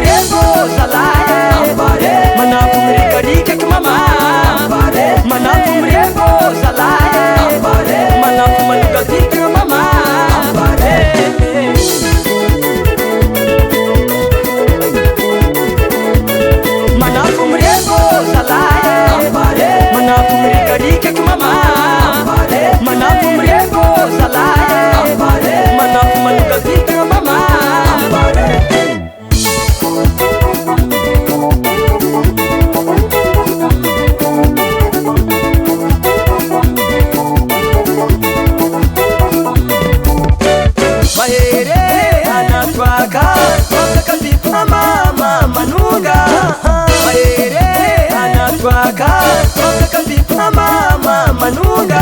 mrembo zalaye manapo mrikarikak mama manapo mrembo zalaye manapo manugatika mama manapo mrembo zalaye manapo mrikarikak mama manapo mrembo zalaye manapo manugatika mama mahere anatwaka wakakatipa mama manuga mahere anatwaka wakakatipa mama manuga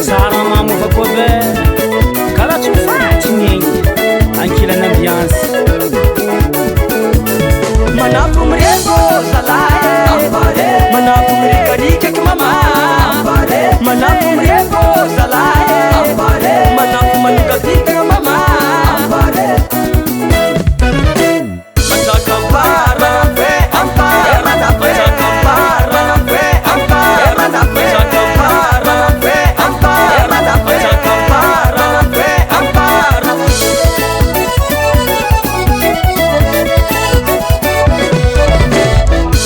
Sara mamu fakobe kala tufati nyingi ankila na ambiance manapo mrembo zalaye manapo mrikarikak mama manapo mrembo zalaye manapo manugatika mama matakampara fe ampara matakampara fe ampara matakampara fe ampara matakampara fe ampara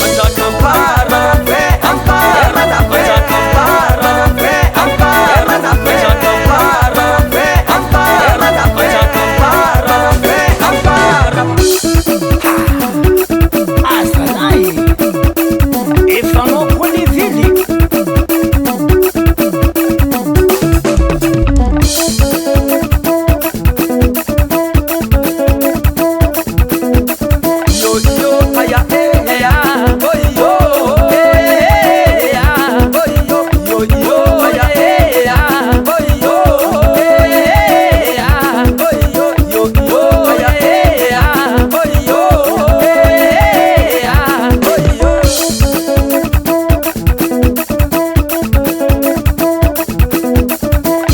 matakampara fe ampara matakampara fe ampara matakampara fe ampara matakampara fe ampara asanai efano koni vili yo yo aya ya boy yo ya boy yo yo yo aya ya boy yo ya boy yo yo yo aya ya boy yo ya boy yo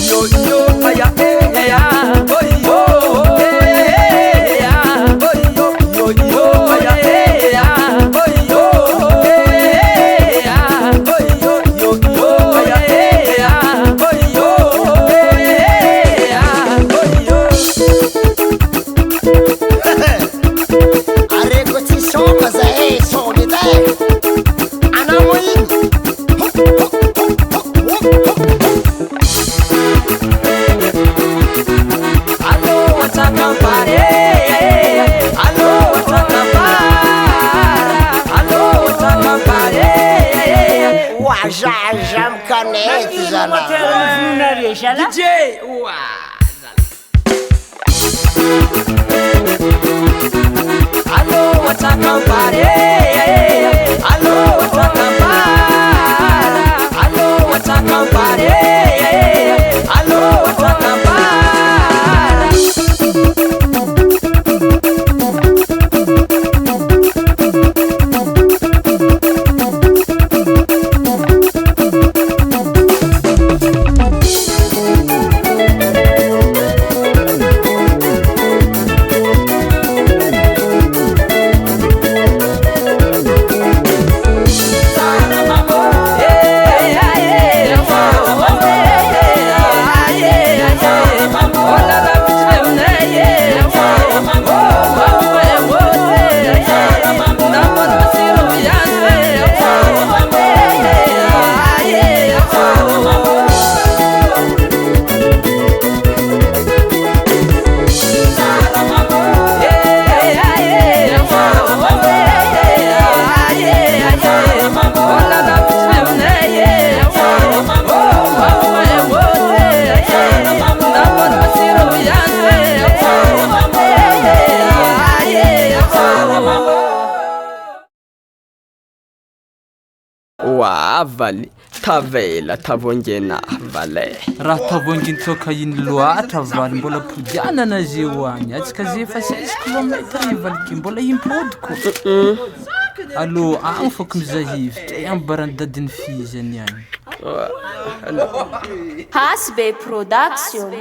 yo yo aya ya boy yo ya boy yo yo yo aya ya boy yo ya boy yo yo yo aya ya boy yo ya boy yo Areko tsy soma zahay some day anamo igny allo watakampare allo watakampara allo watakampare wazaza mikanety zala DJ wa allo watakampare allo watakampara allo watakampare allo watakampara Avaly tavela tavongena vale raha tavonginy toka iny loatra valy mbola podianana ze hoany atsika ze fa 16 kilometre ivaliky mbola impodiko allo agny fôko mizahivitra amy barany dadiny fizany agny Hasbe Production